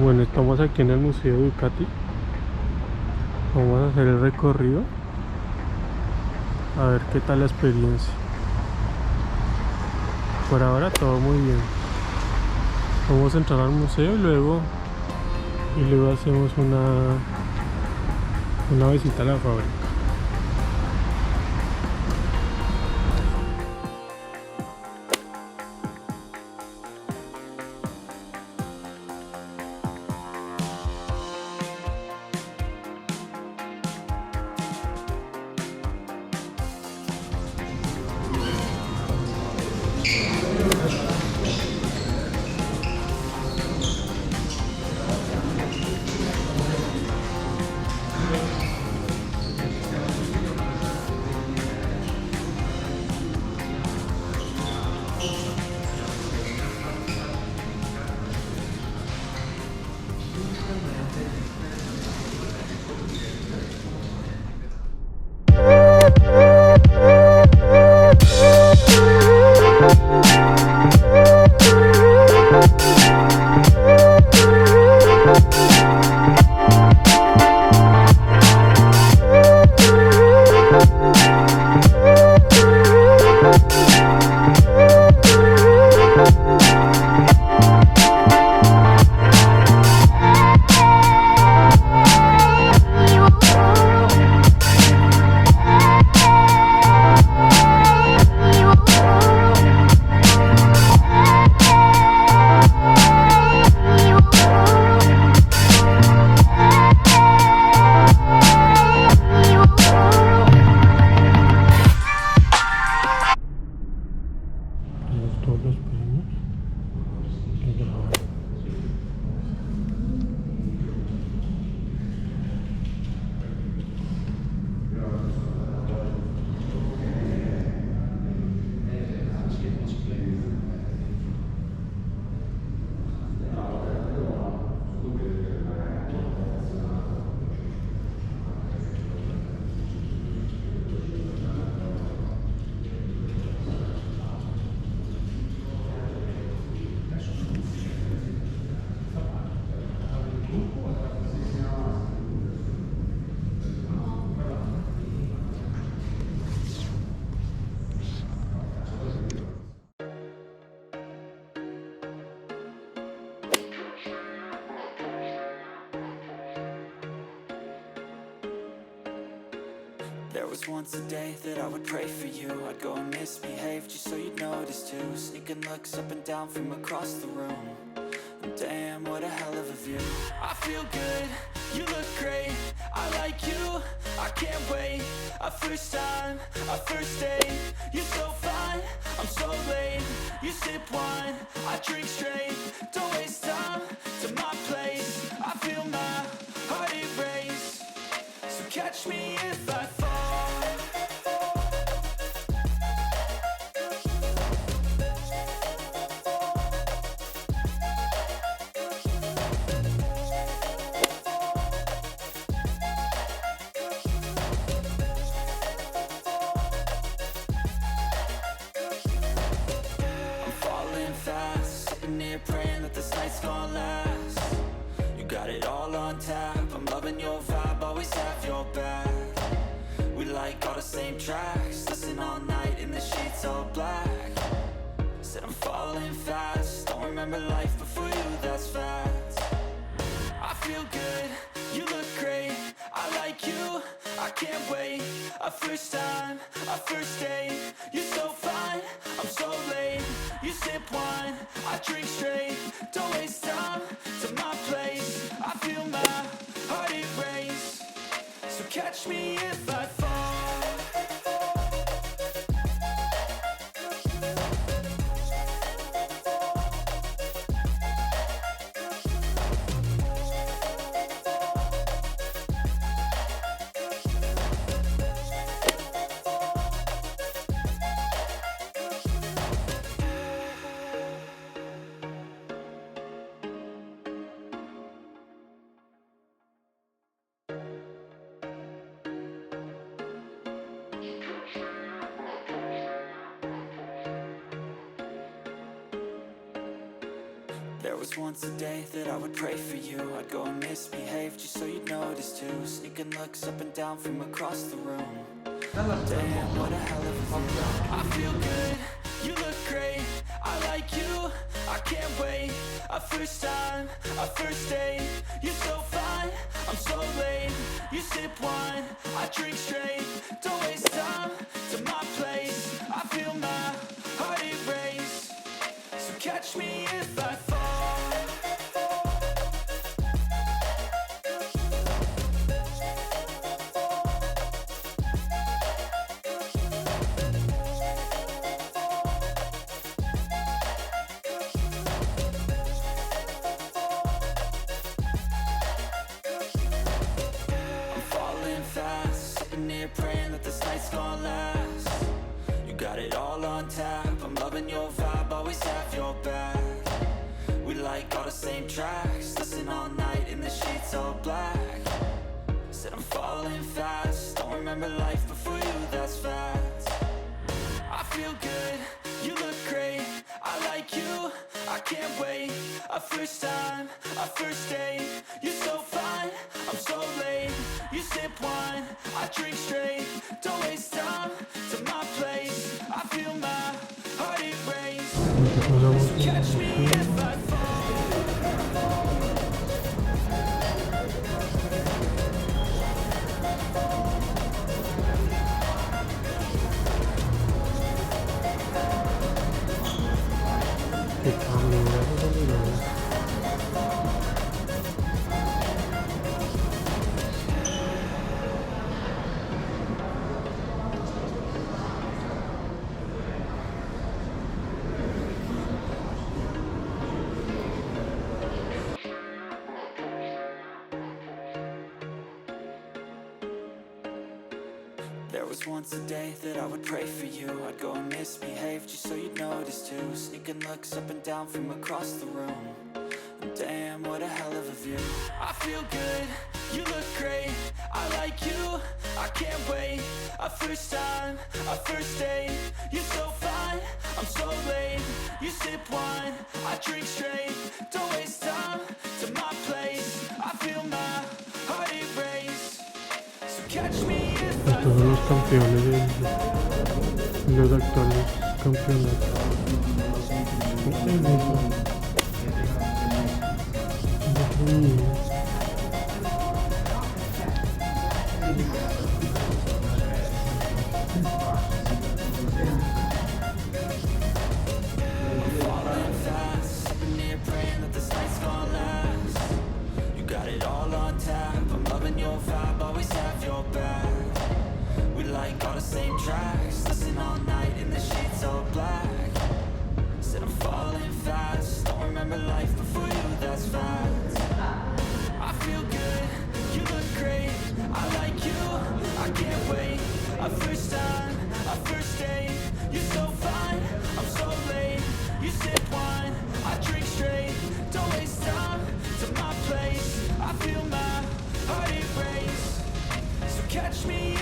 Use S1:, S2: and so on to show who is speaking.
S1: Bueno, estamos aquí en el museo Ducati. Vamos a hacer el recorrido. A ver qué tal la experiencia. Por ahora todo muy bien. Vamos a entrar al museo y luego hacemos una visita a la fábrica. Todos los premios que grabaron.
S2: There was once a day that I would pray for you. I'd go and misbehave just so you'd notice too. Sneaking looks up and down from across the room. And damn, what a hell of a view. I feel good, you look great, I like you, I can't wait. A first time, a first date. You're so fine, I'm so late. You sip wine, I drink straight. Don't waste time to my place. I feel my heart erase. So catch me if I fall. I'm falling fast, sitting here praying that this night's gonna last. You got it all on tap, I'm loving your vibe, always have your back. We like all the same tracks, listen all night in the sheets all black. Said I'm falling fast, don't remember life before you, that's fact. I feel good, you look great, I like you, I can't wait. A first time, a first date. You're so fine, I'm so late. You sip wine, I drink straight. Don't waste time to my place. I feel my heart erase. So catch me if I fall. was once a day that I would pray for you. I'd go and misbehave just so you'd notice too. Sneaking looks up and down from across the room. Damn, what a hell of a view. I feel good, you look great, I like you, I can't wait. A first time, a first date, you're so fine, I'm so late. You sip wine, I drink straight. Don't waste time to my place. I feel my heart erase. So catch me if I fall. Praying that this night's gonna last. You got it all on tap, I'm loving your vibe, always have your back. We like all the same tracks, listen all night in the sheets all black. Said I'm falling fast, don't remember life before you, that's fact. I feel good, you look great, I like you, I can't wait. A first time, a first date, you're so fine, I'm so late. You sip wine, I drink straight. Don't waste time to my place. I feel my heart erase. So catch me if I fall. There was once a day that I would pray for you. I'd go and misbehave just so you'd notice too. Sneaking looks up and down from across the room. And damn, what a hell of a view. I feel good, you look great, I like you, I can't wait. A first time, a first date, you're so fine, I'm so late. You sip wine, I drink straight. Don't waste time to my place. I feel my heart erase. So catch me if I
S1: Todos los campeones de los actuales campeonatos. ¿Qué es eso?
S2: falling fast, sitting here praying that this night's gonna last. You got it all on tap, I'm loving your vibe, always have your back. We like all the same tracks, listen all night in the sheets all black. Said I'm falling fast, don't remember life before you, that's fact. I feel good, you look great, I like you, I can't wait. A first time, a first date, you're so fine, I'm so late. You sip wine, I drink straight. Don't waste time to my place. I feel my heart erase. So catch me